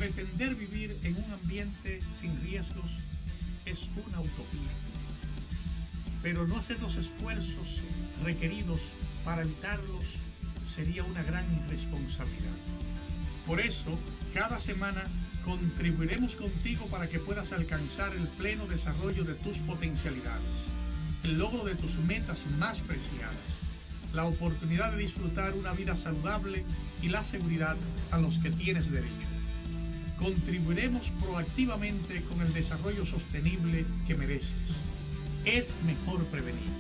Pretender vivir en un ambiente sin riesgos es una utopía, pero no hacer los esfuerzos requeridos para evitarlos sería una gran irresponsabilidad. Por eso, cada semana contribuiremos contigo para que puedas alcanzar el pleno desarrollo de tus potencialidades, el logro de tus metas más preciadas, la oportunidad de disfrutar una vida saludable y la seguridad a los que tienes derecho. Contribuiremos proactivamente con el desarrollo sostenible que mereces. Es mejor prevenir.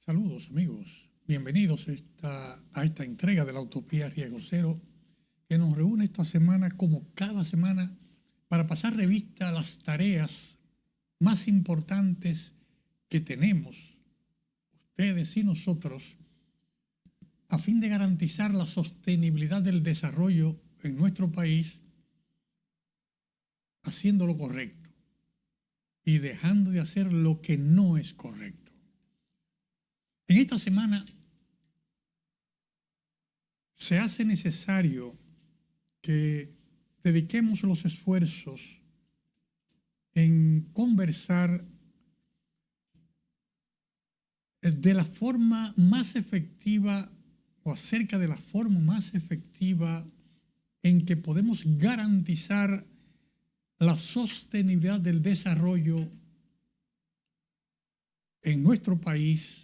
Saludos amigos, bienvenidos a esta entrega de la Utopía Riesgo Cero que nos reúne esta semana como cada semana para pasar revista a las tareas más importantes que tenemos ustedes y nosotros a fin de garantizar la sostenibilidad del desarrollo en nuestro país haciendo lo correcto y dejando de hacer lo que no es correcto. En esta semana se hace necesario que dediquemos los esfuerzos en conversar de la forma más efectiva o acerca de la forma más efectiva en que podemos garantizar la sostenibilidad del desarrollo en nuestro país,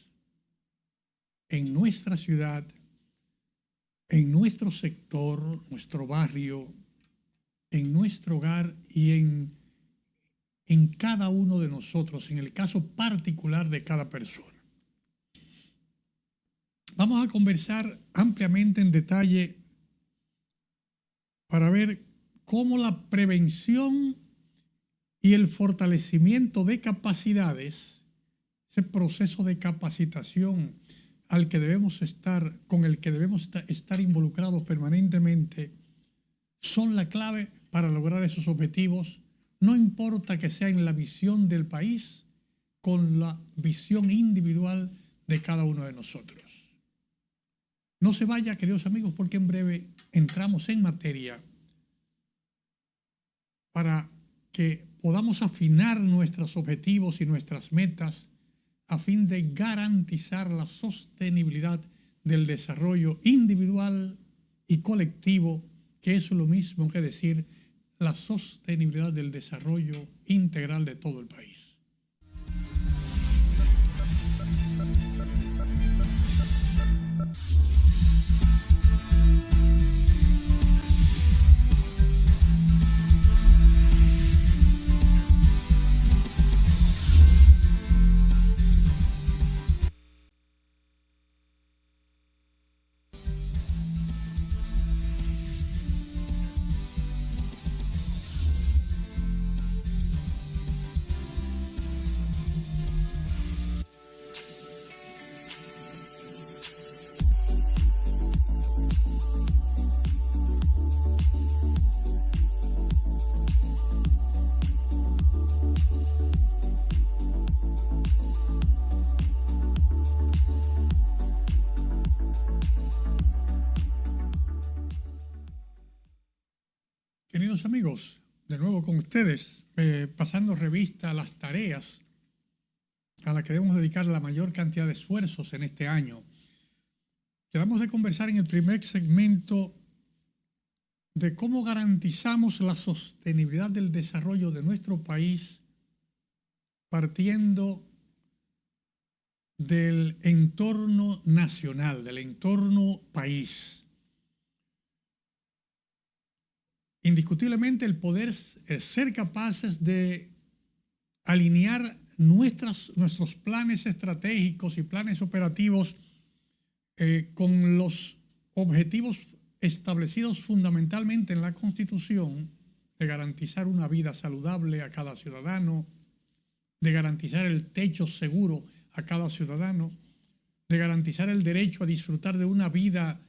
en nuestra ciudad, en nuestro sector, nuestro barrio, en nuestro hogar y en cada uno de nosotros, en el caso particular de cada persona. Vamos a conversar ampliamente en detalle para ver cómo la prevención y el fortalecimiento de capacidades, ese proceso de capacitación con el que debemos estar involucrados permanentemente, son la clave para lograr esos objetivos, no importa que sea en la visión del país, con la visión individual de cada uno de nosotros. No se vaya, queridos amigos, porque en breve entramos en materia para que podamos afinar nuestros objetivos y nuestras metas a fin de garantizar la sostenibilidad del desarrollo individual y colectivo, que es lo mismo que decir la sostenibilidad del desarrollo integral de todo el país. Queridos amigos, de nuevo con ustedes, pasando revista a las tareas a las que debemos dedicar la mayor cantidad de esfuerzos en este año. Quedamos de conversar en el primer segmento de cómo garantizamos la sostenibilidad del desarrollo de nuestro país partiendo del entorno nacional, del entorno país. Indiscutiblemente el ser capaces de alinear nuestros planes estratégicos y planes operativos con los objetivos establecidos fundamentalmente en la Constitución, de garantizar una vida saludable a cada ciudadano, de garantizar el techo seguro a cada ciudadano, de garantizar el derecho a disfrutar de una vida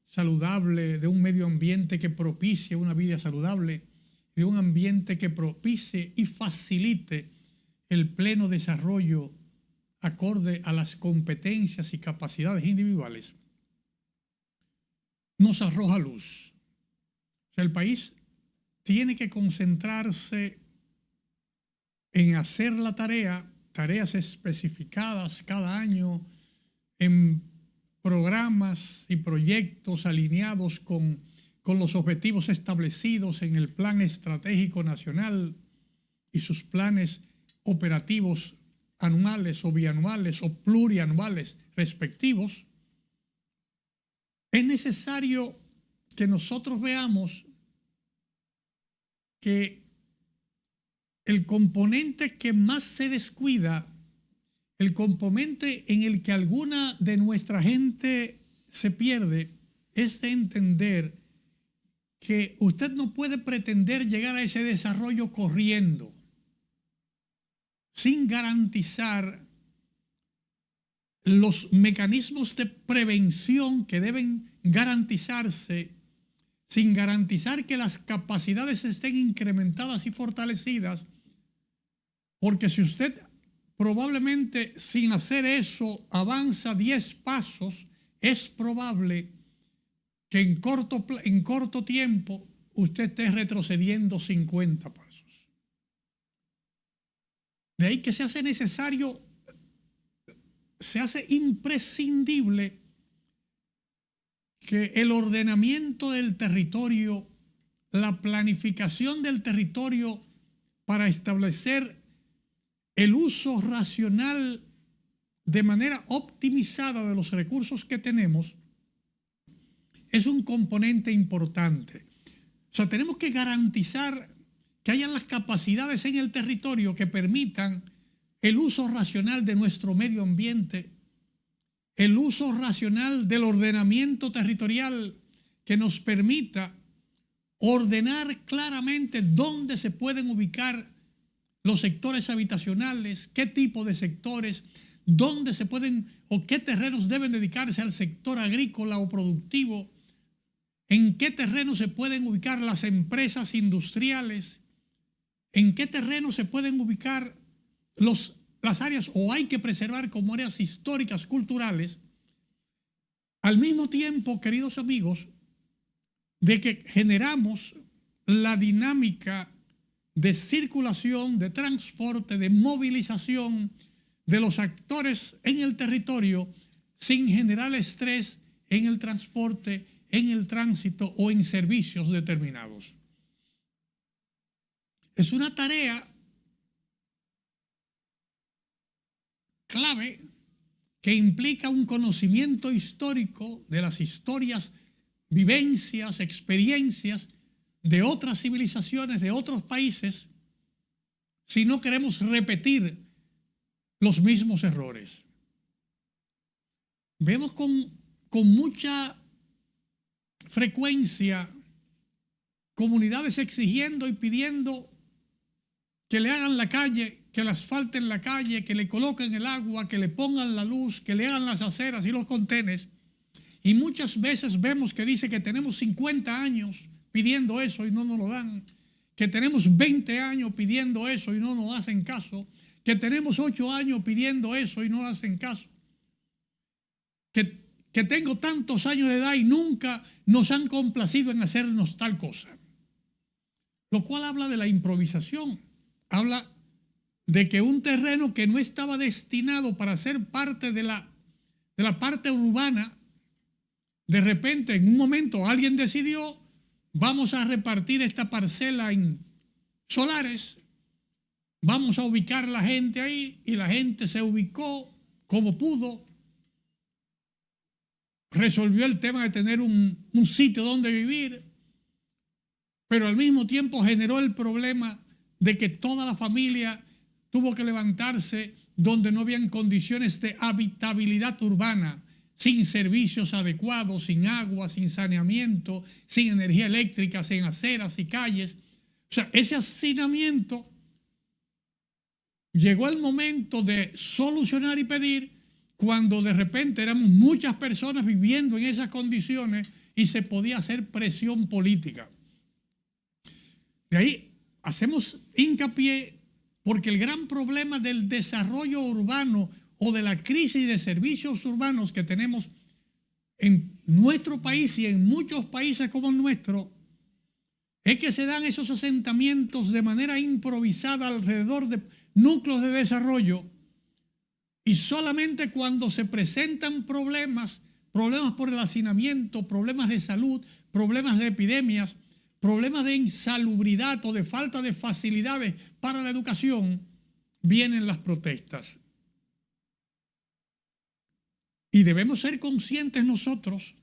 saludable, de un medio ambiente que propicie una vida saludable, de un ambiente que propicie y facilite el pleno desarrollo acorde a las competencias y capacidades individuales, nos arroja luz. O sea, el país tiene que concentrarse en hacer la tarea, tareas especificadas cada año en programas y proyectos alineados con los objetivos establecidos en el Plan Estratégico Nacional y sus planes operativos anuales o bianuales o plurianuales respectivos. Es necesario que nosotros veamos que el componente que más se descuida, el componente en el que alguna de nuestra gente se pierde, es de entender que usted no puede pretender llegar a ese desarrollo corriendo sin garantizar los mecanismos de prevención que deben garantizarse, sin garantizar que las capacidades estén incrementadas y fortalecidas, porque si usted probablemente sin hacer eso avanza 10 pasos, es probable que en corto tiempo usted esté retrocediendo 50 pasos. De ahí que se hace necesario, se hace imprescindible que el ordenamiento del territorio, la planificación del territorio para establecer el uso racional de manera optimizada de los recursos que tenemos, es un componente importante. O sea, tenemos que garantizar que hayan las capacidades en el territorio que permitan el uso racional de nuestro medio ambiente, el uso racional del ordenamiento territorial que nos permita ordenar claramente dónde se pueden ubicar los sectores habitacionales, qué tipo de sectores, dónde se pueden o qué terrenos deben dedicarse al sector agrícola o productivo, en qué terreno se pueden ubicar las empresas industriales, en qué terreno se pueden ubicar las áreas o hay que preservar como áreas históricas, culturales, al mismo tiempo, queridos amigos, de que generamos la dinámica de circulación, de transporte, de movilización de los actores en el territorio sin generar estrés en el transporte, en el tránsito o en servicios determinados. Es una tarea clave que implica un conocimiento histórico de las historias, vivencias, experiencias de otras civilizaciones, de otros países, si no queremos repetir los mismos errores. Vemos con mucha frecuencia comunidades exigiendo y pidiendo que le hagan la calle, que le asfalten la calle, que le coloquen el agua, que le pongan la luz, que le hagan las aceras y los contenes. Y muchas veces vemos que dice que tenemos 50 años pidiendo eso y no nos lo dan, que tenemos 20 años pidiendo eso y no nos hacen caso, que tenemos 8 años pidiendo eso y no nos hacen caso, que tengo tantos años de edad y nunca nos han complacido en hacernos tal cosa. Lo cual habla de la improvisación, habla de que un terreno que no estaba destinado para ser parte de la parte urbana, de repente en un momento alguien decidió, vamos a repartir esta parcela en solares, vamos a ubicar la gente ahí, y la gente se ubicó como pudo, resolvió el tema de tener un sitio donde vivir, pero al mismo tiempo generó el problema de que toda la familia tuvo que levantarse donde no habían condiciones de habitabilidad urbana, sin servicios adecuados, sin agua, sin saneamiento, sin energía eléctrica, sin aceras y calles. O sea, ese hacinamiento llegó el momento de solucionar y pedir cuando de repente éramos muchas personas viviendo en esas condiciones y se podía hacer presión política. De ahí hacemos hincapié porque el gran problema del desarrollo urbano o de la crisis de servicios urbanos que tenemos en nuestro país y en muchos países como el nuestro es que se dan esos asentamientos de manera improvisada alrededor de núcleos de desarrollo y solamente cuando se presentan problemas por el hacinamiento, problemas de salud, problemas de epidemias, problemas de insalubridad o de falta de facilidades para la educación, vienen las protestas. Y debemos ser conscientes nosotros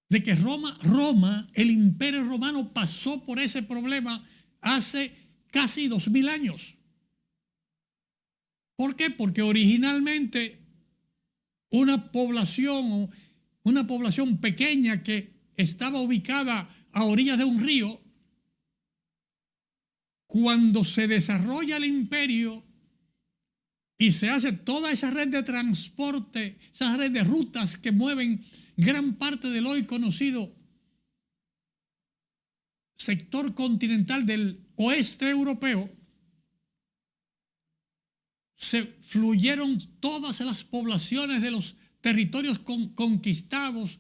de que Roma, el Imperio Romano pasó por ese problema hace casi 2000 años. ¿Por qué? Porque originalmente una población pequeña que estaba ubicada a orillas de un río, cuando se desarrolla el imperio y se hace toda esa red de transporte, esa red de rutas que mueven gran parte del hoy conocido sector continental del oeste europeo, se fluyeron todas las poblaciones de los territorios conquistados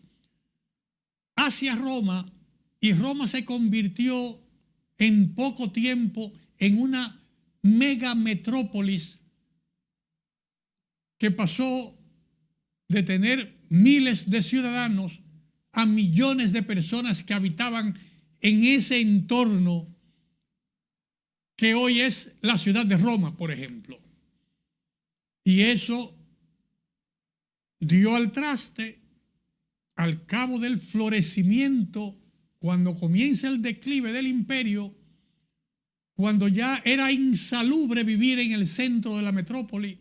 hacia Roma, y Roma se convirtió en poco tiempo en una mega metrópolis que pasó de tener miles de ciudadanos a millones de personas que habitaban en ese entorno que hoy es la ciudad de Roma, por ejemplo. Y eso dio al traste al cabo del florecimiento, cuando comienza el declive del imperio, cuando ya era insalubre vivir en el centro de la metrópoli,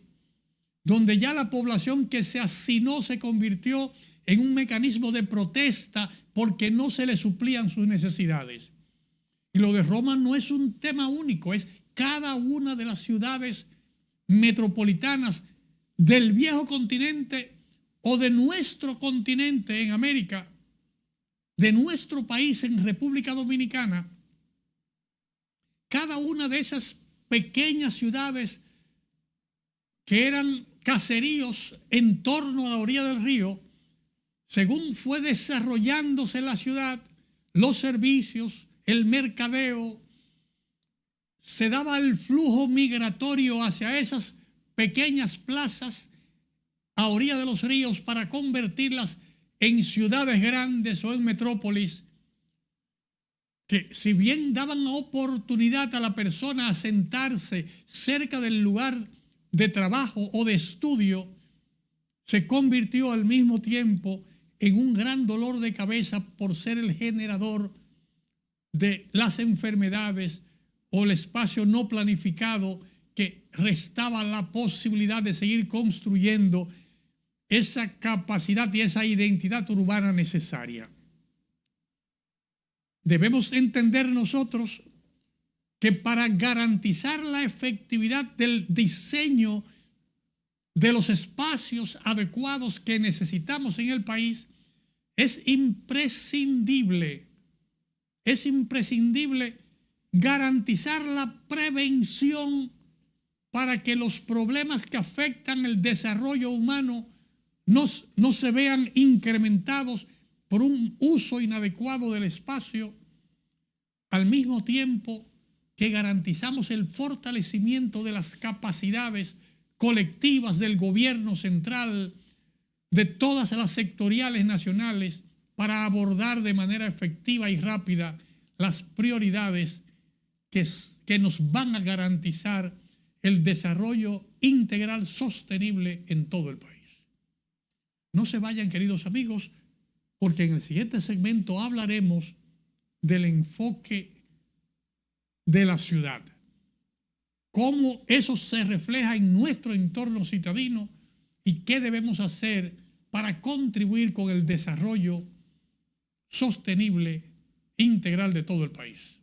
donde ya la población que se hacinó se convirtió en un mecanismo de protesta porque no se le suplían sus necesidades. Y lo de Roma no es un tema único, es cada una de las ciudades metropolitanas del viejo continente o de nuestro continente en América, de nuestro país en República Dominicana. Cada una de esas pequeñas ciudades que eran caseríos en torno a la orilla del río, según fue desarrollándose la ciudad, los servicios, el mercadeo, se daba el flujo migratorio hacia esas pequeñas plazas a orilla de los ríos para convertirlas en ciudades grandes o en metrópolis, que si bien daban oportunidad a la persona a sentarse cerca del lugar de trabajo o de estudio, se convirtió al mismo tiempo en un gran dolor de cabeza por ser el generador de las enfermedades o el espacio no planificado que restaba la posibilidad de seguir construyendo esa capacidad y esa identidad urbana necesaria. Debemos entender nosotros que para garantizar la efectividad del diseño de los espacios adecuados que necesitamos en el país, es imprescindible garantizar la prevención para que los problemas que afectan el desarrollo humano no se vean incrementados por un uso inadecuado del espacio, al mismo tiempo que garantizamos el fortalecimiento de las capacidades colectivas del gobierno central, de todas las sectoriales nacionales, para abordar de manera efectiva y rápida las prioridades que nos van a garantizar el desarrollo integral sostenible en todo el país. No se vayan, queridos amigos, porque en el siguiente segmento hablaremos del enfoque de la ciudad, cómo eso se refleja en nuestro entorno citadino y qué debemos hacer para contribuir con el desarrollo sostenible integral de todo el país.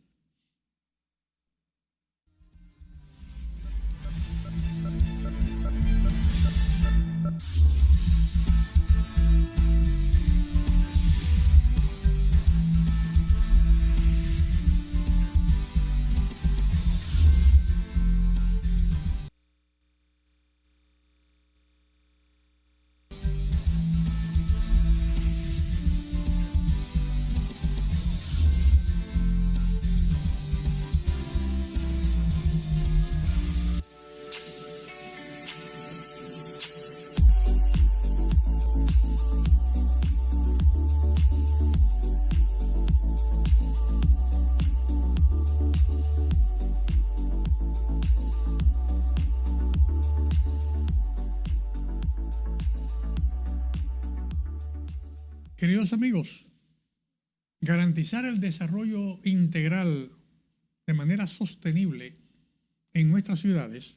Queridos amigos, garantizar el desarrollo integral de manera sostenible en nuestras ciudades,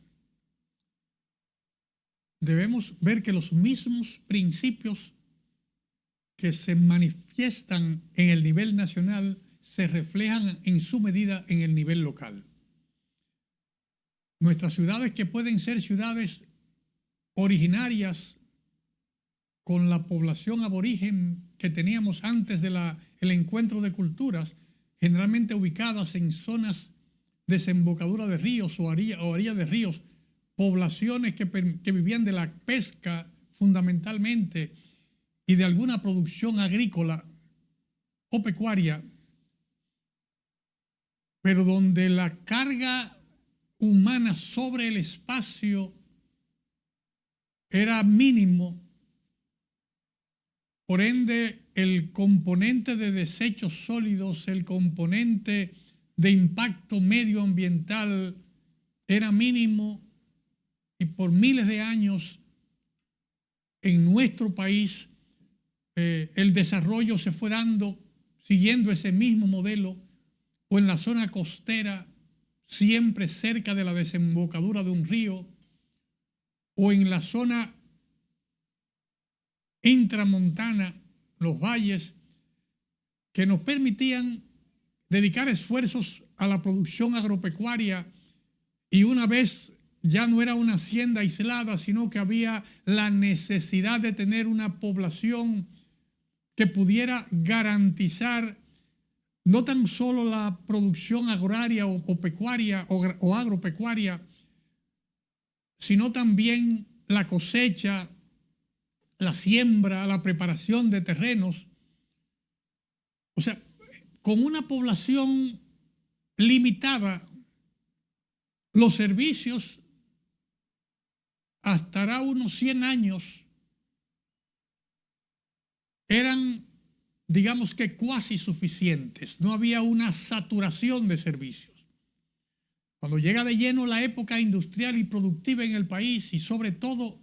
debemos ver que los mismos principios que se manifiestan en el nivel nacional se reflejan en su medida en el nivel local. Nuestras ciudades, que pueden ser ciudades originarias con la población aborigen que teníamos antes de el encuentro de culturas, generalmente ubicadas en zonas desembocadura de ríos o orilla de ríos, poblaciones que vivían de la pesca fundamentalmente y de alguna producción agrícola o pecuaria, pero donde la carga humana sobre el espacio era mínimo. Por ende, el componente de desechos sólidos, el componente de impacto medioambiental era mínimo, y por miles de años en nuestro país el desarrollo se fue dando siguiendo ese mismo modelo, o en la zona costera, siempre cerca de la desembocadura de un río, o en la zona intramontana, los valles, que nos permitían dedicar esfuerzos a la producción agropecuaria, y una vez ya no era una hacienda aislada, sino que había la necesidad de tener una población que pudiera garantizar no tan solo la producción agraria o pecuaria o agropecuaria, sino también la cosecha, la siembra, la preparación de terrenos. O sea, con una población limitada, los servicios hasta unos 100 años eran, digamos que cuasi suficientes. No había una saturación de servicios. Cuando llega de lleno la época industrial y productiva en el país, y sobre todo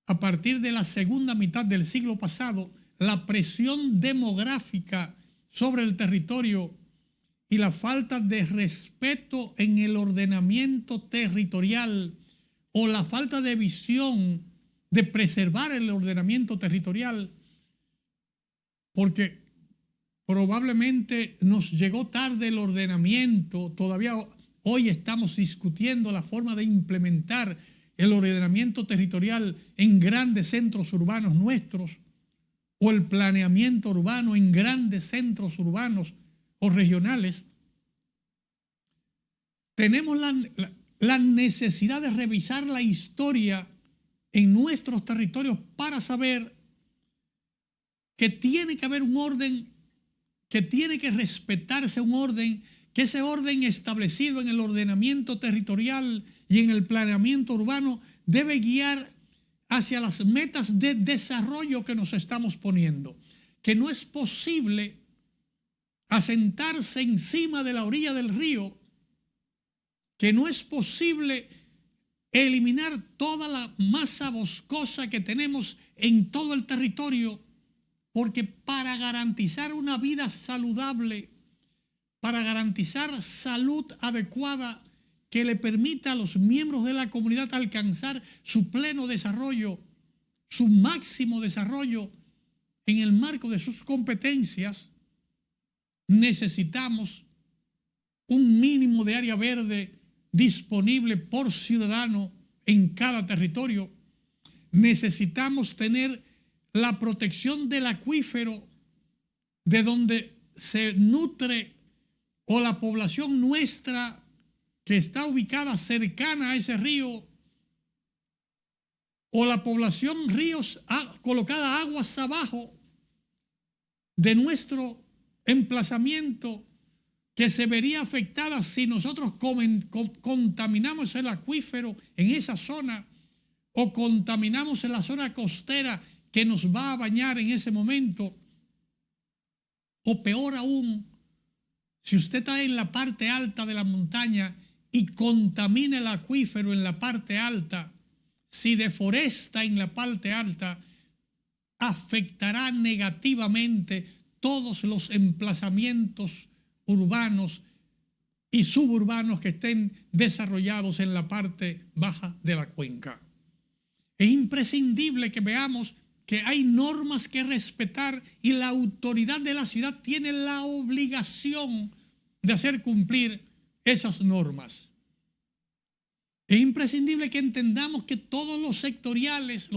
a partir de la segunda mitad del siglo pasado, la presión demográfica sobre el territorio y la falta de respeto en el ordenamiento territorial, o la falta de visión de preservar el ordenamiento territorial, porque probablemente nos llegó tarde el ordenamiento. Todavía hoy estamos discutiendo la forma de implementar el ordenamiento territorial en grandes centros urbanos nuestros, o el planeamiento urbano en grandes centros urbanos o regionales. Tenemos la necesidad de revisar la historia en nuestros territorios para saber que tiene que haber un orden, que tiene que respetarse un orden, que ese orden establecido en el ordenamiento territorial y en el planeamiento urbano debe guiar hacia las metas de desarrollo que nos estamos poniendo, que no es posible asentarse encima de la orilla del río, que no es posible eliminar toda la masa boscosa que tenemos en todo el territorio, porque para garantizar una vida saludable, para garantizar salud adecuada que le permita a los miembros de la comunidad alcanzar su pleno desarrollo, su máximo desarrollo en el marco de sus competencias, necesitamos un mínimo de área verde disponible por ciudadano en cada territorio. Necesitamos tener la protección del acuífero de donde se nutre o la población nuestra que está ubicada cercana a ese río o la población ríos colocada aguas abajo de nuestro emplazamiento, que se vería afectada si nosotros contaminamos el acuífero en esa zona o contaminamos en la zona costera que nos va a bañar en ese momento. O peor aún, si usted está en la parte alta de la montaña y contamina el acuífero en la parte alta, si deforesta en la parte alta, afectará negativamente todos los emplazamientos urbanos y suburbanos que estén desarrollados en la parte baja de la cuenca. Es imprescindible que veamos que hay normas que respetar y la autoridad de la ciudad tiene la obligación de hacer cumplir esas normas. Es imprescindible que entendamos que todos los sectoriales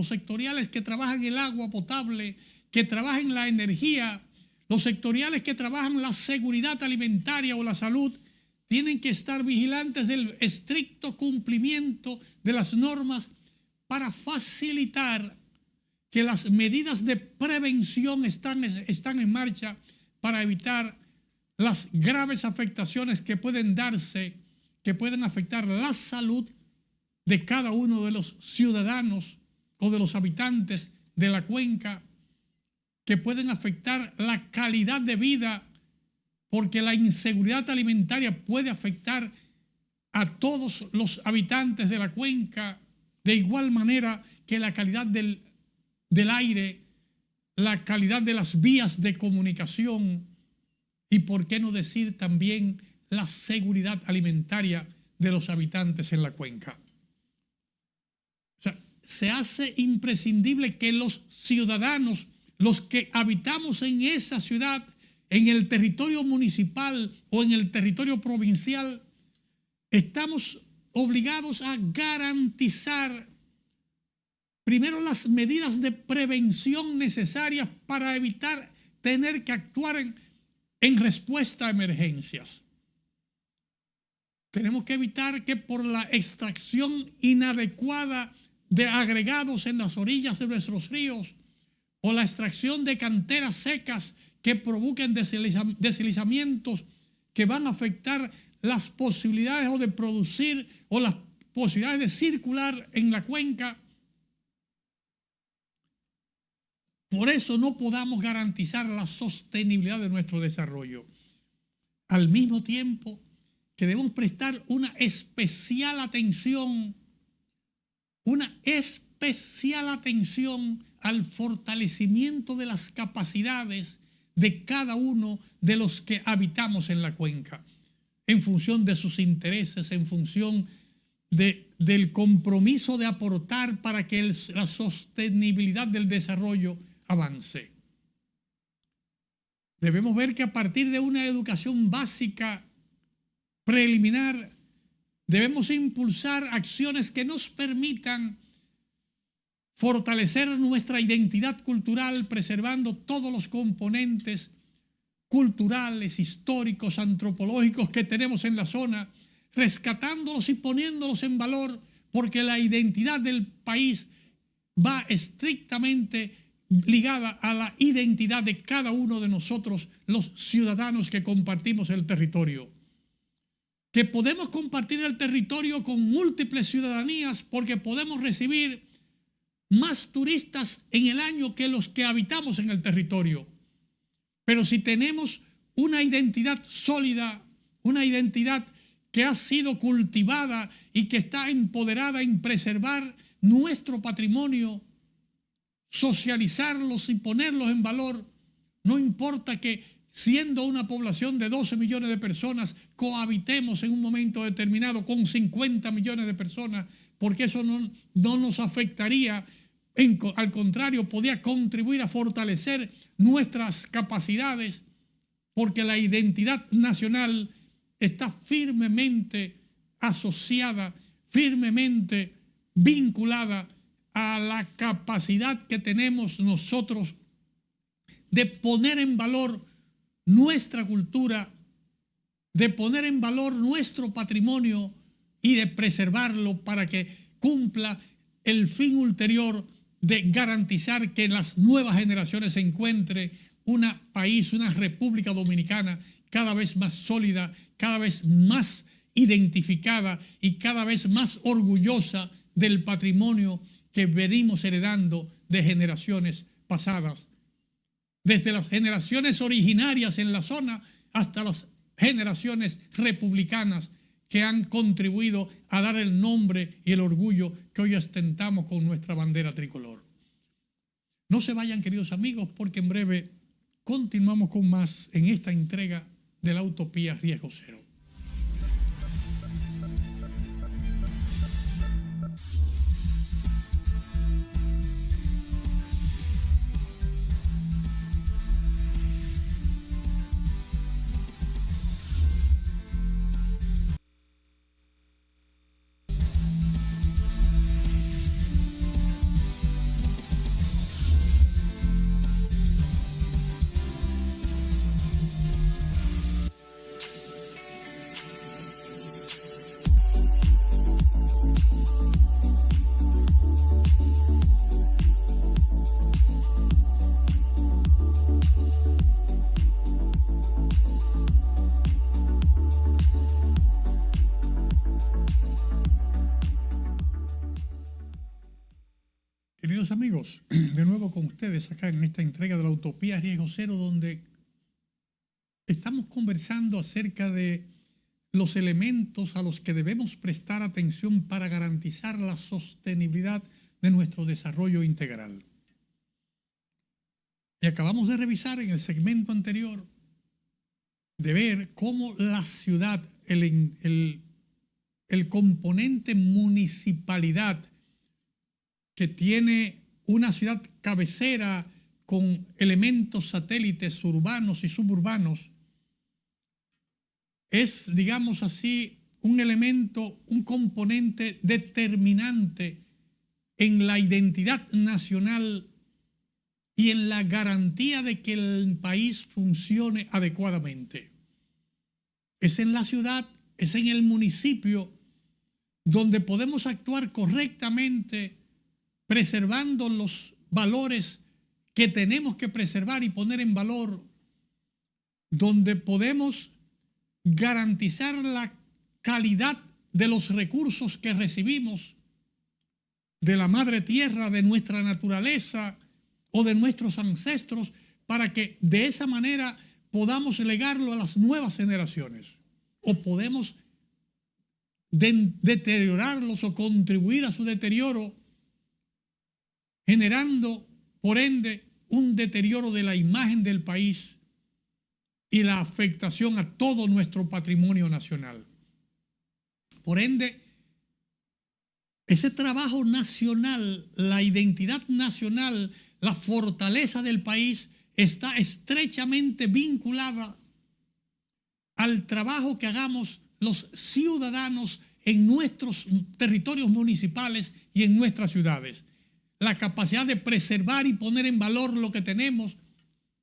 que trabajan el agua potable, que trabajan la energía, los sectoriales que trabajan la seguridad alimentaria o la salud, tienen que estar vigilantes del estricto cumplimiento de las normas para facilitar que las medidas de prevención están en marcha para evitar las graves afectaciones que pueden darse, que pueden afectar la salud de cada uno de los ciudadanos o de los habitantes de la cuenca, que pueden afectar la calidad de vida, porque la inseguridad alimentaria puede afectar a todos los habitantes de la cuenca, de igual manera que la calidad del aire, la calidad de las vías de comunicación y, por qué no decir, también la seguridad alimentaria de los habitantes en la cuenca. O sea, se hace imprescindible que los ciudadanos, los que habitamos en esa ciudad, en el territorio municipal o en el territorio provincial, estamos obligados a garantizar primero las medidas de prevención necesarias para evitar tener que actuar en respuesta a emergencias. Tenemos que evitar que por la extracción inadecuada de agregados en las orillas de nuestros ríos o la extracción de canteras secas que provoquen deslizamientos que van a afectar las posibilidades o de producir o las posibilidades de circular en la cuenca. Por eso no podamos garantizar la sostenibilidad de nuestro desarrollo. Al mismo tiempo que debemos prestar una especial atención al fortalecimiento de las capacidades de cada uno de los que habitamos en la cuenca, en función de sus intereses, en función del compromiso de aportar para que la sostenibilidad del desarrollo avance. Debemos ver que a partir de una educación básica preliminar, debemos impulsar acciones que nos permitan fortalecer nuestra identidad cultural, preservando todos los componentes culturales, históricos, antropológicos que tenemos en la zona, rescatándolos y poniéndolos en valor, porque la identidad del país va estrictamente ligada a la identidad de cada uno de nosotros, los ciudadanos que compartimos el territorio. Que podemos compartir el territorio con múltiples ciudadanías porque podemos recibir más turistas en el año que los que habitamos en el territorio. Pero si tenemos una identidad sólida, una identidad que ha sido cultivada y que está empoderada en preservar nuestro patrimonio, socializarlos y ponerlos en valor, no importa que siendo una población de 12 millones de personas, cohabitemos en un momento determinado con 50 millones de personas, porque eso no nos afectaría al contrario, podía contribuir a fortalecer nuestras capacidades, porque la identidad nacional está firmemente asociada, firmemente vinculada a la capacidad que tenemos nosotros de poner en valor nuestra cultura, de poner en valor nuestro patrimonio y de preservarlo para que cumpla el fin ulterior de garantizar que en las nuevas generaciones se encuentre un país, una República Dominicana cada vez más sólida, cada vez más identificada y cada vez más orgullosa del patrimonio que venimos heredando de generaciones pasadas. Desde las generaciones originarias en la zona hasta las generaciones republicanas que han contribuido a dar el nombre y el orgullo que hoy ostentamos con nuestra bandera tricolor. No se vayan, queridos amigos, porque en breve continuamos con más en esta entrega de la Utopía Riesgo Cero. Queridos amigos, de nuevo con ustedes acá en esta entrega de la Utopía Riesgo Cero, donde estamos conversando acerca de los elementos a los que debemos prestar atención para garantizar la sostenibilidad de nuestro desarrollo integral. Y acabamos de revisar en el segmento anterior de ver cómo la ciudad, el componente municipalidad, que tiene una ciudad cabecera con elementos satélites urbanos y suburbanos, es, digamos así, un elemento, un componente determinante en la identidad nacional y en la garantía de que el país funcione adecuadamente. Es en la ciudad, es en el municipio donde podemos actuar correctamente, preservando los valores que tenemos que preservar y poner en valor, donde podemos garantizar la calidad de los recursos que recibimos de la madre tierra, de nuestra naturaleza o de nuestros ancestros, para que de esa manera podamos legarlo a las nuevas generaciones, o podemos deteriorarlos o contribuir a su deterioro, generando, por ende, un deterioro de la imagen del país y la afectación a todo nuestro patrimonio nacional. Por ende, ese trabajo nacional, la identidad nacional, la fortaleza del país está estrechamente vinculada al trabajo que hagamos los ciudadanos en nuestros territorios municipales y en nuestras ciudades. La capacidad de preservar y poner en valor lo que tenemos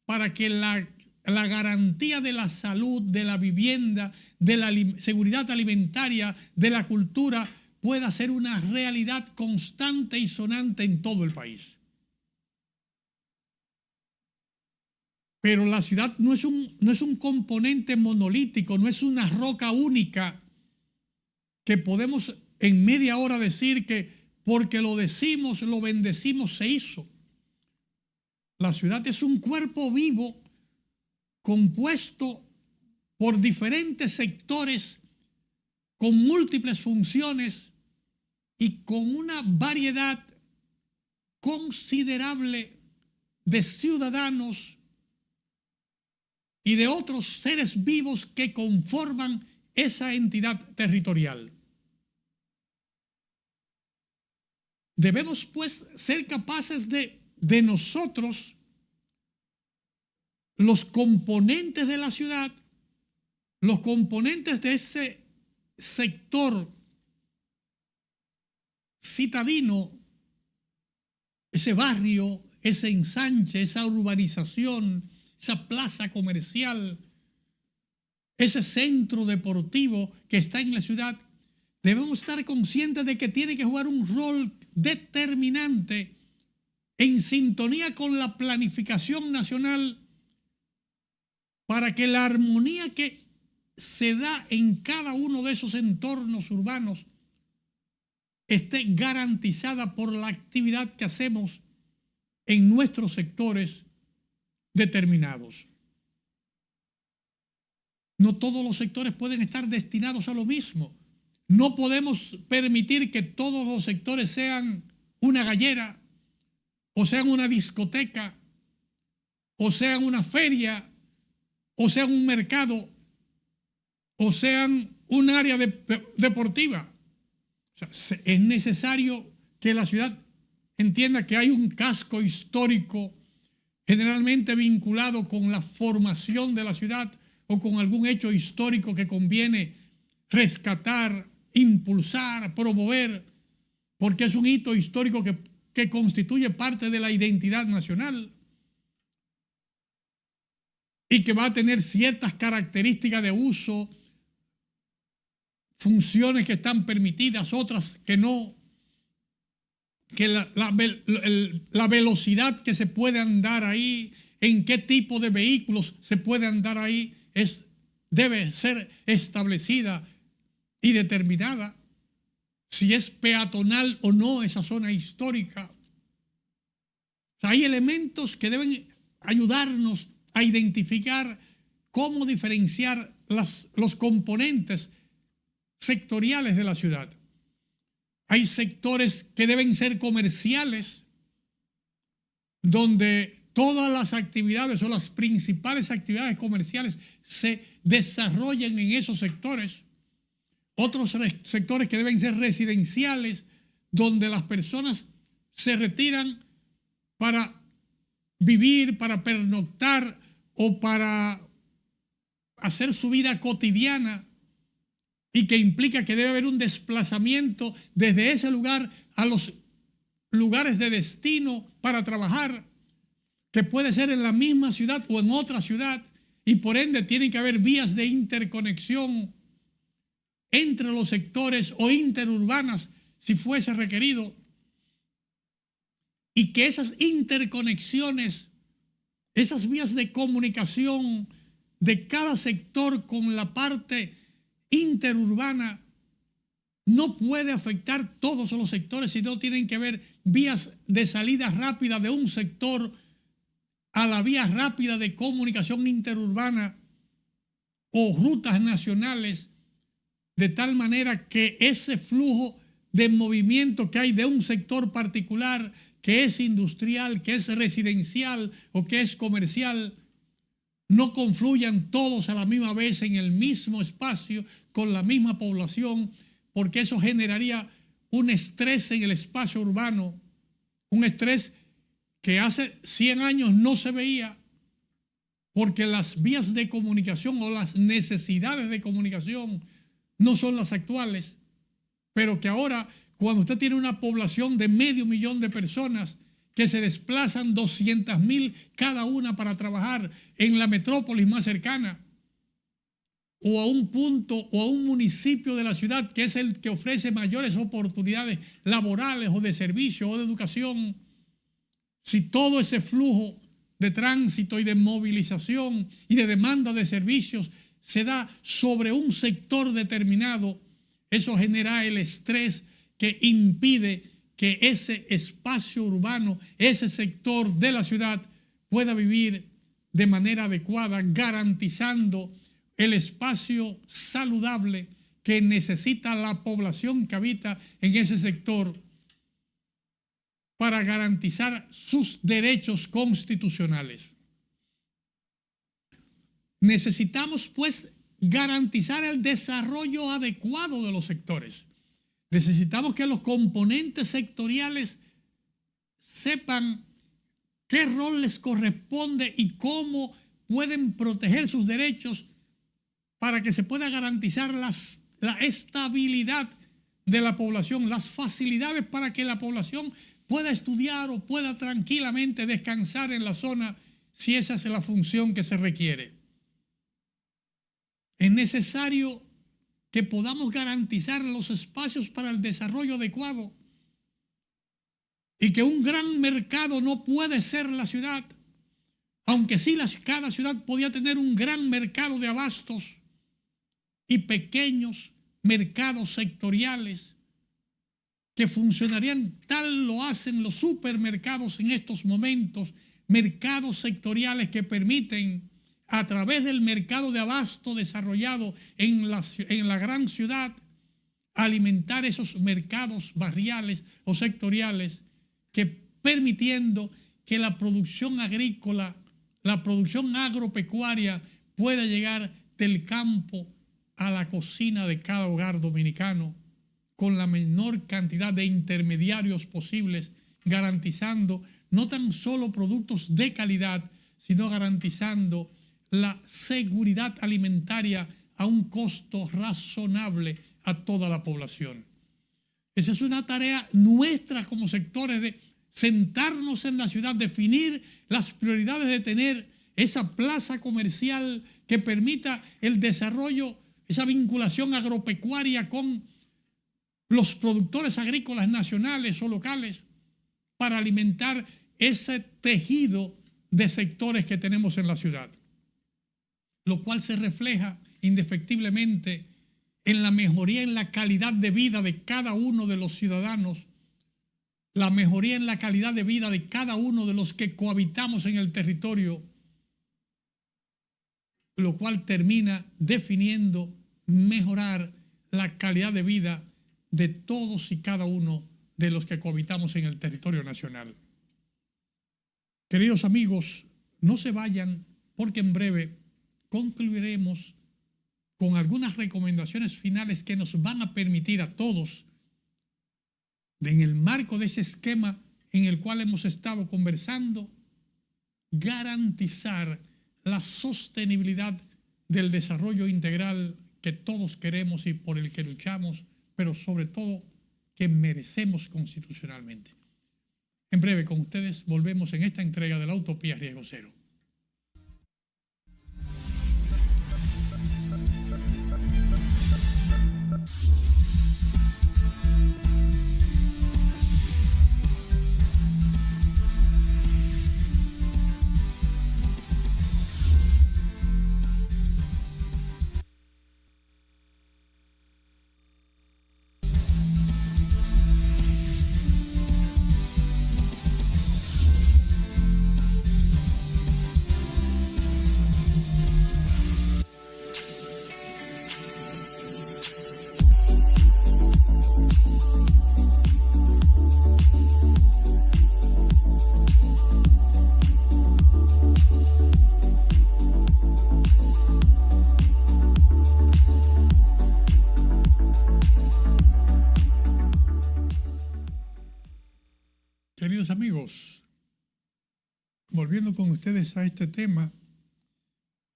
para que la garantía de la salud, de la vivienda, de la seguridad alimentaria, de la cultura, pueda ser una realidad constante y sonante en todo el país. Pero la ciudad no es un componente monolítico, no es una roca única que podemos en media hora decir que porque lo decimos, lo bendecimos, se hizo. La ciudad es un cuerpo vivo compuesto por diferentes sectores con múltiples funciones y con una variedad considerable de ciudadanos y de otros seres vivos que conforman esa entidad territorial. Debemos pues ser capaces de nosotros, los componentes de la ciudad, los componentes de ese sector citadino, ese barrio, ese ensanche, esa urbanización, esa plaza comercial, ese centro deportivo que está en la ciudad, debemos estar conscientes de que tiene que jugar un rol determinante en sintonía con la planificación nacional para que la armonía que se da en cada uno de esos entornos urbanos esté garantizada por la actividad que hacemos en nuestros sectores determinados. No todos los sectores pueden estar destinados a lo mismo. No podemos permitir que todos los sectores sean una gallera, o sean una discoteca, o sean una feria, o sean un mercado, o sean un área deportiva. O sea, es necesario que la ciudad entienda que hay un casco histórico generalmente vinculado con la formación de la ciudad o con algún hecho histórico que conviene rescatar, impulsar, promover, porque es un hito histórico que constituye parte de la identidad nacional y que va a tener ciertas características de uso, funciones que están permitidas, otras que no, que la velocidad que se puede andar ahí, en qué tipo de vehículos se puede andar ahí, debe ser establecida y determinada, si es peatonal o no esa zona histórica. O sea, hay elementos que deben ayudarnos a identificar cómo diferenciar los componentes sectoriales de la ciudad. Hay sectores que deben ser comerciales, donde todas las actividades o las principales actividades comerciales se desarrollen en esos sectores. Otros sectores que deben ser residenciales, donde las personas se retiran para vivir, para pernoctar o para hacer su vida cotidiana, y que implica que debe haber un desplazamiento desde ese lugar a los lugares de destino para trabajar, que puede ser en la misma ciudad o en otra ciudad, y por ende tiene que haber vías de interconexión entre los sectores o interurbanas si fuese requerido, y que esas interconexiones, esas vías de comunicación de cada sector con la parte interurbana no puede afectar todos los sectores, sino tienen que haber vías de salida rápida de un sector a la vía rápida de comunicación interurbana o rutas nacionales, de tal manera que ese flujo de movimiento que hay de un sector particular, que es industrial, que es residencial o que es comercial, no confluyan todos a la misma vez en el mismo espacio con la misma población, porque eso generaría un estrés en el espacio urbano, un estrés que hace 100 años no se veía, porque las vías de comunicación o las necesidades de comunicación no son las actuales, pero que ahora, cuando usted tiene una población de 500,000 de personas que se desplazan 200,000 cada una para trabajar en la metrópolis más cercana, o a un punto o a un municipio de la ciudad que es el que ofrece mayores oportunidades laborales o de servicio o de educación, si todo ese flujo de tránsito y de movilización y de demanda de servicios se da sobre un sector determinado, eso genera el estrés que impide que ese espacio urbano, ese sector de la ciudad pueda vivir de manera adecuada, garantizando el espacio saludable que necesita la población que habita en ese sector para garantizar sus derechos constitucionales. Necesitamos, pues, garantizar el desarrollo adecuado de los sectores. Necesitamos que los componentes sectoriales sepan qué rol les corresponde y cómo pueden proteger sus derechos para que se pueda garantizar la estabilidad de la población, las facilidades para que la población pueda estudiar o pueda tranquilamente descansar en la zona si esa es la función que se requiere. Es necesario que podamos garantizar los espacios para el desarrollo adecuado y que un gran mercado no puede ser la ciudad, aunque sí cada ciudad podía tener un gran mercado de abastos y pequeños mercados sectoriales que funcionarían tal lo hacen los supermercados en estos momentos, mercados sectoriales que permiten a través del mercado de abasto desarrollado en la gran ciudad alimentar esos mercados barriales o sectoriales que permitiendo que la producción agrícola, la producción agropecuaria pueda llegar del campo a la cocina de cada hogar dominicano con la menor cantidad de intermediarios posibles, garantizando no tan solo productos de calidad, sino garantizando la seguridad alimentaria a un costo razonable a toda la población. Esa es una tarea nuestra como sectores de sentarnos en la ciudad, definir las prioridades de tener esa plaza comercial que permita el desarrollo, esa vinculación agropecuaria con los productores agrícolas nacionales o locales para alimentar ese tejido de sectores que tenemos en la ciudad, lo cual se refleja indefectiblemente en la mejoría en la calidad de vida de cada uno de los ciudadanos, la mejoría en la calidad de vida de cada uno de los que cohabitamos en el territorio, lo cual termina definiendo mejorar la calidad de vida de todos y cada uno de los que cohabitamos en el territorio nacional. Queridos amigos, no se vayan porque en breve concluiremos con algunas recomendaciones finales que nos van a permitir a todos, en el marco de ese esquema en el cual hemos estado conversando, garantizar la sostenibilidad del desarrollo integral que todos queremos y por el que luchamos, pero sobre todo que merecemos constitucionalmente. En breve con ustedes volvemos en esta entrega de la Utopía Riesgo Cero. Queridos amigos, volviendo con ustedes a este tema,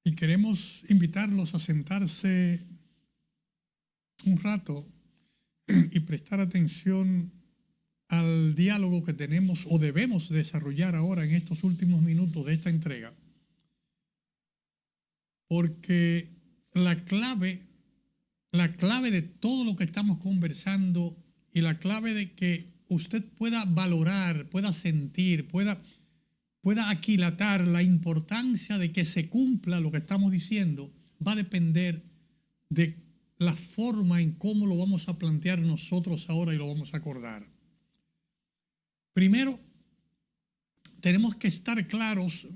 y queremos invitarlos a sentarse un rato y prestar atención al diálogo que tenemos o debemos desarrollar ahora en estos últimos minutos de esta entrega, porque la clave de todo lo que estamos conversando y la clave de que usted pueda valorar, pueda sentir, pueda aquilatar la importancia de que se cumpla lo que estamos diciendo, va a depender de la forma en cómo lo vamos a plantear nosotros ahora y lo vamos a acordar. Primero, tenemos que estar claros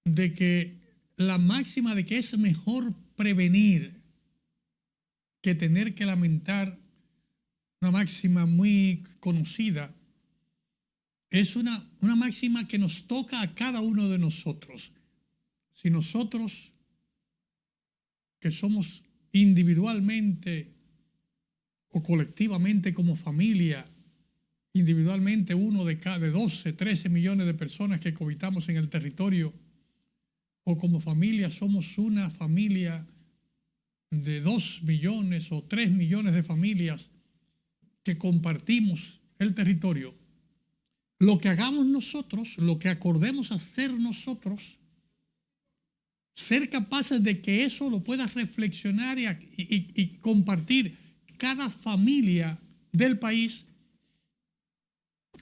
de que la máxima de que es mejor prevenir que tener que lamentar, una máxima muy conocida, es una máxima que nos toca a cada uno de nosotros. Si nosotros, que somos individualmente o colectivamente como familia, individualmente uno de 12, 13 millones de personas que cohabitamos en el territorio, o como familia somos una familia de 2 millones o 3 millones de familias que compartimos el territorio, lo que hagamos nosotros, lo que acordemos hacer nosotros, ser capaces de que eso lo pueda reflexionar y compartir cada familia del país,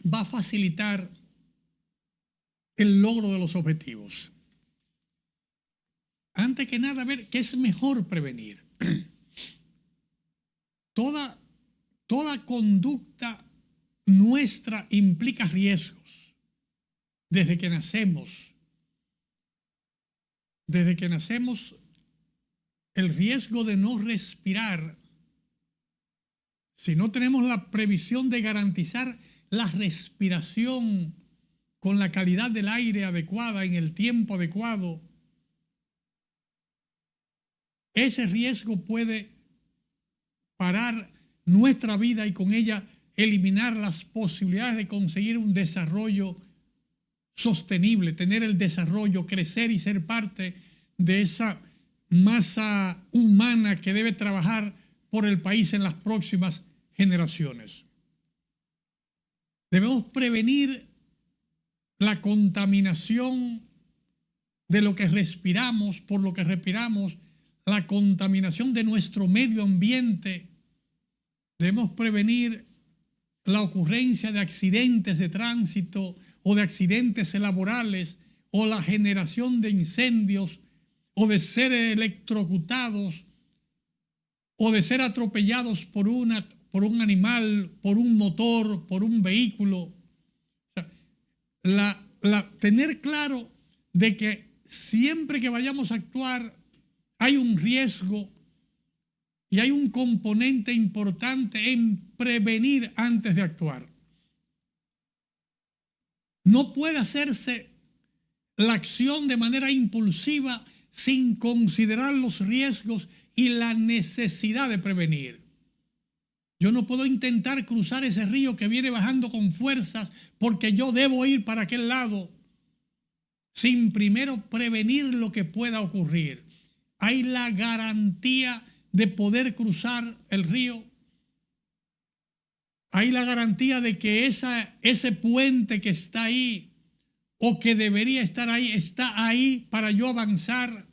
va a facilitar el logro de los objetivos. Antes que nada, ver que es mejor prevenir. Toda conducta nuestra implica riesgos. Desde que nacemos, el riesgo de no respirar, si no tenemos la previsión de garantizar la respiración con la calidad del aire adecuada en el tiempo adecuado, ese riesgo puede parar nuestra vida y con ella eliminar las posibilidades de conseguir un desarrollo sostenible, tener el desarrollo, crecer y ser parte de esa masa humana que debe trabajar por el país en las próximas generaciones. Debemos prevenir la contaminación de lo que respiramos, por lo que respiramos, la contaminación de nuestro medio ambiente. Debemos prevenir la ocurrencia de accidentes de tránsito o de accidentes laborales o la generación de incendios o de ser electrocutados o de ser atropellados por un animal, por un motor, por un vehículo. Tener claro de que siempre que vayamos a actuar hay un riesgo y hay un componente importante en prevenir antes de actuar. No puede hacerse la acción de manera impulsiva sin considerar los riesgos y la necesidad de prevenir. Yo no puedo intentar cruzar ese río que viene bajando con fuerzas porque yo debo ir para aquel lado sin primero prevenir lo que pueda ocurrir. Hay la garantía de poder cruzar el río. Hay la garantía de que ese puente que está ahí o que debería estar ahí, está ahí para yo avanzar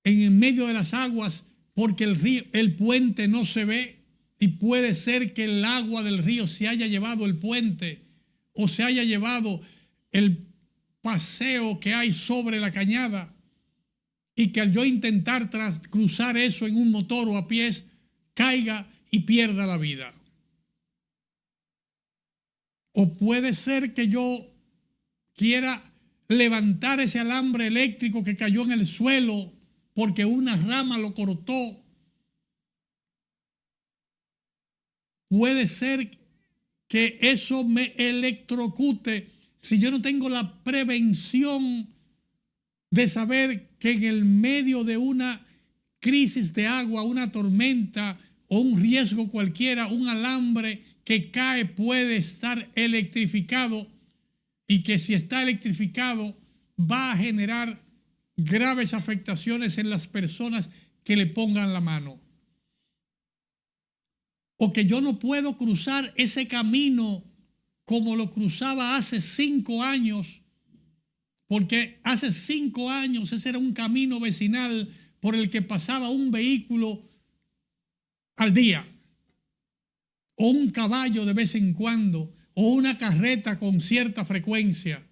en medio de las aguas, porque el puente no se ve y puede ser que el agua del río se haya llevado el puente o se haya llevado el paseo que hay sobre la cañada, y que al yo intentar cruzar eso en un motor o a pies, caiga y pierda la vida. O puede ser que yo quiera levantar ese alambre eléctrico que cayó en el suelo porque una rama lo cortó. Puede ser que eso me electrocute si yo no tengo la prevención de saber que en el medio de una crisis de agua, una tormenta o un riesgo cualquiera, un alambre que cae puede estar electrificado, y que si está electrificado va a generar graves afectaciones en las personas que le pongan la mano. O que yo no puedo cruzar ese camino como lo cruzaba hace 5 años, porque hace 5 años ese era un camino vecinal por el que pasaba un vehículo al día, o un caballo de vez en cuando, o una carreta con cierta frecuencia.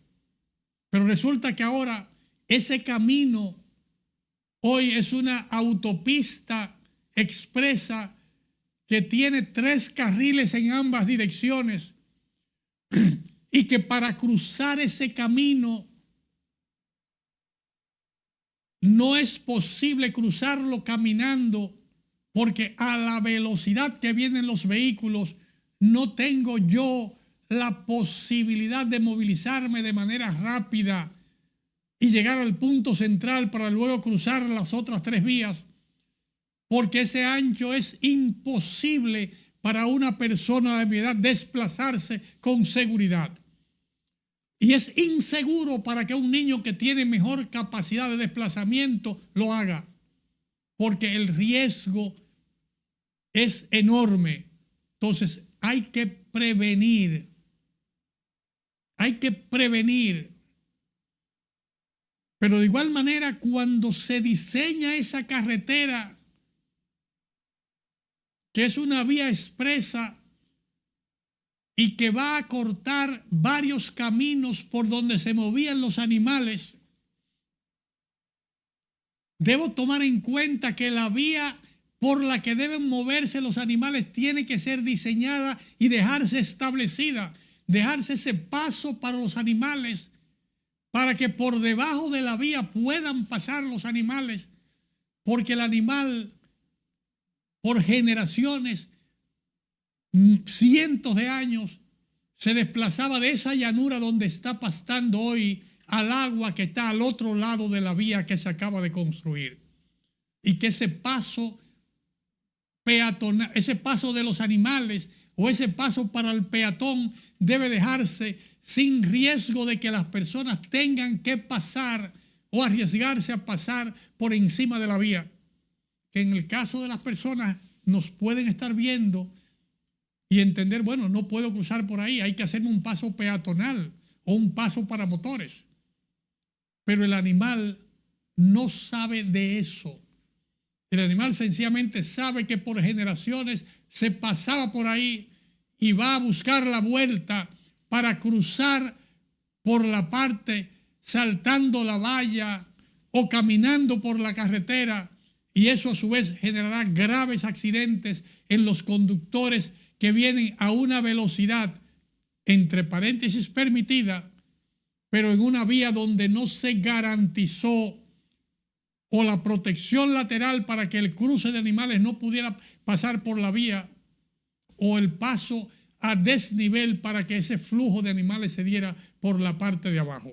Pero resulta que ahora ese camino hoy es una autopista expresa que tiene 3 carriles en ambas direcciones, y que para cruzar ese camino no es posible cruzarlo caminando, porque a la velocidad que vienen los vehículos no tengo yo la posibilidad de movilizarme de manera rápida y llegar al punto central para luego cruzar las otras 3 vías, porque ese ancho es imposible para una persona de mi edad desplazarse con seguridad. Y es inseguro para que un niño que tiene mejor capacidad de desplazamiento lo haga, porque el riesgo es enorme. Entonces hay que prevenir. Hay que prevenir. Pero de igual manera, cuando se diseña esa carretera, que es una vía expresa y que va a cortar varios caminos por donde se movían los animales, debo tomar en cuenta que la vía por la que deben moverse los animales tiene que ser diseñada y dejarse establecida, dejarse ese paso para los animales, para que por debajo de la vía puedan pasar los animales, porque el animal por generaciones, cientos de años, se desplazaba de esa llanura donde está pastando hoy al agua que está al otro lado de la vía que se acaba de construir. Y que ese paso peatonal, ese paso de los animales o ese paso para el peatón debe dejarse sin riesgo de que las personas tengan que pasar o arriesgarse a pasar por encima de la vía. Que en el caso de las personas nos pueden estar viendo y entender, bueno, no puedo cruzar por ahí, hay que hacerme un paso peatonal o un paso para motores. Pero el animal no sabe de eso. El animal sencillamente sabe que por generaciones se pasaba por ahí y va a buscar la vuelta para cruzar por la parte saltando la valla o caminando por la carretera, y eso a su vez generará graves accidentes en los conductores que vienen a una velocidad, entre paréntesis, permitida, pero en una vía donde no se garantizó o la protección lateral para que el cruce de animales no pudiera pasar por la vía, o el paso a desnivel para que ese flujo de animales se diera por la parte de abajo.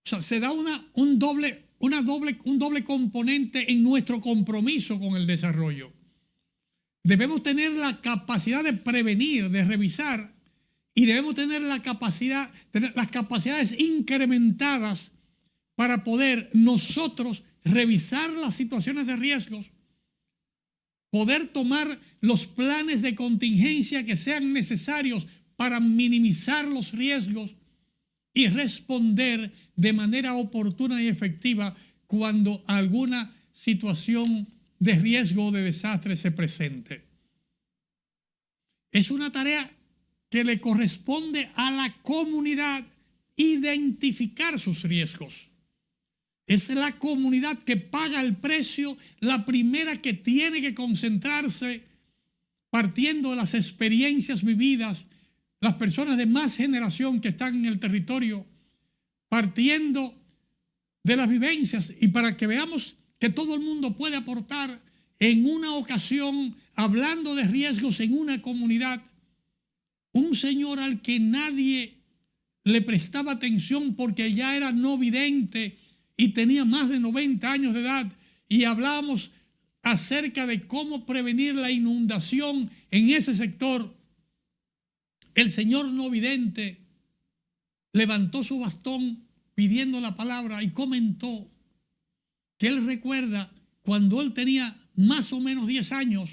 O sea, se da un doble componente en nuestro compromiso con el desarrollo. Debemos tener la capacidad de prevenir, de revisar, y debemos tener las capacidades incrementadas para poder nosotros revisar las situaciones de riesgos, poder tomar los planes de contingencia que sean necesarios para minimizar los riesgos y responder de manera oportuna y efectiva cuando alguna situación de riesgo o de desastre se presente. Es una tarea que le corresponde a la comunidad identificar sus riesgos. Es la comunidad que paga el precio, la primera que tiene que concentrarse partiendo de las experiencias vividas, las personas de más generación que están en el territorio, partiendo de las vivencias, y para que veamos que todo el mundo puede aportar en una ocasión, hablando de riesgos en una comunidad, un señor al que nadie le prestaba atención porque ya era no vidente y tenía más de 90 años de edad, y hablábamos acerca de cómo prevenir la inundación en ese sector. El señor no vidente levantó su bastón pidiendo la palabra y comentó que él recuerda cuando él tenía más o menos 10 años,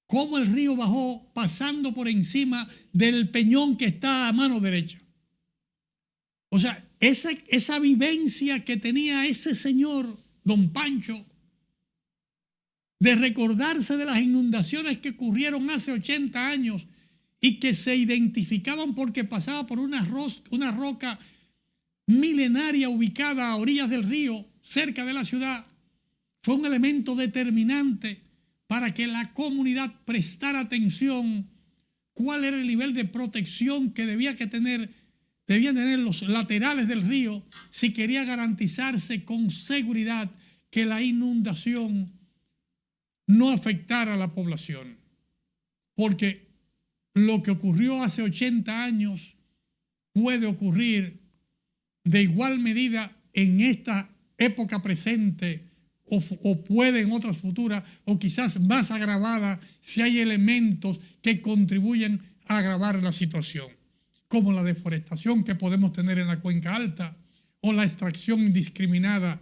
cómo el río bajó pasando por encima del peñón que está a mano derecha. O sea, esa vivencia que tenía ese señor, don Pancho, de recordarse de las inundaciones que ocurrieron hace 80 años y que se identificaban porque pasaba por una roca milenaria ubicada a orillas del río, cerca de la ciudad, fue un elemento determinante para que la comunidad prestara atención cuál era el nivel de protección que debían tener los laterales del río si quería garantizarse con seguridad que la inundación no afectara a la población. Porque lo que ocurrió hace 80 años puede ocurrir de igual medida en esta época presente o puede en otras futuras, o quizás más agravada si hay elementos que contribuyen a agravar la situación, como la deforestación que podemos tener en la cuenca alta o la extracción indiscriminada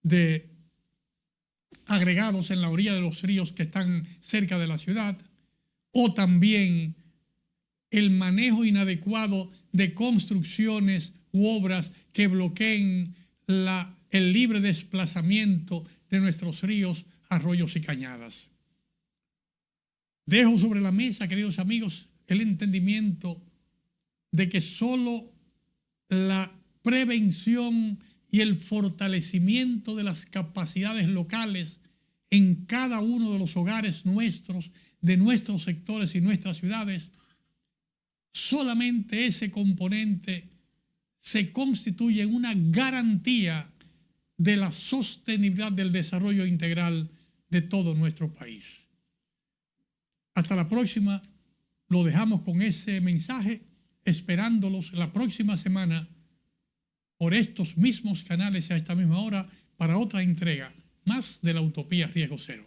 de agregados en la orilla de los ríos que están cerca de la ciudad, o también el manejo inadecuado de construcciones u obras que bloqueen el libre desplazamiento de nuestros ríos, arroyos y cañadas. Dejo sobre la mesa, queridos amigos, el entendimiento de que solo la prevención y el fortalecimiento de las capacidades locales en cada uno de los hogares nuestros, de nuestros sectores y nuestras ciudades, solamente ese componente se constituye en una garantía de la sostenibilidad del desarrollo integral de todo nuestro país. Hasta la próxima, lo dejamos con ese mensaje, esperándolos la próxima semana por estos mismos canales a esta misma hora para otra entrega más de la Utopía Riesgo Cero.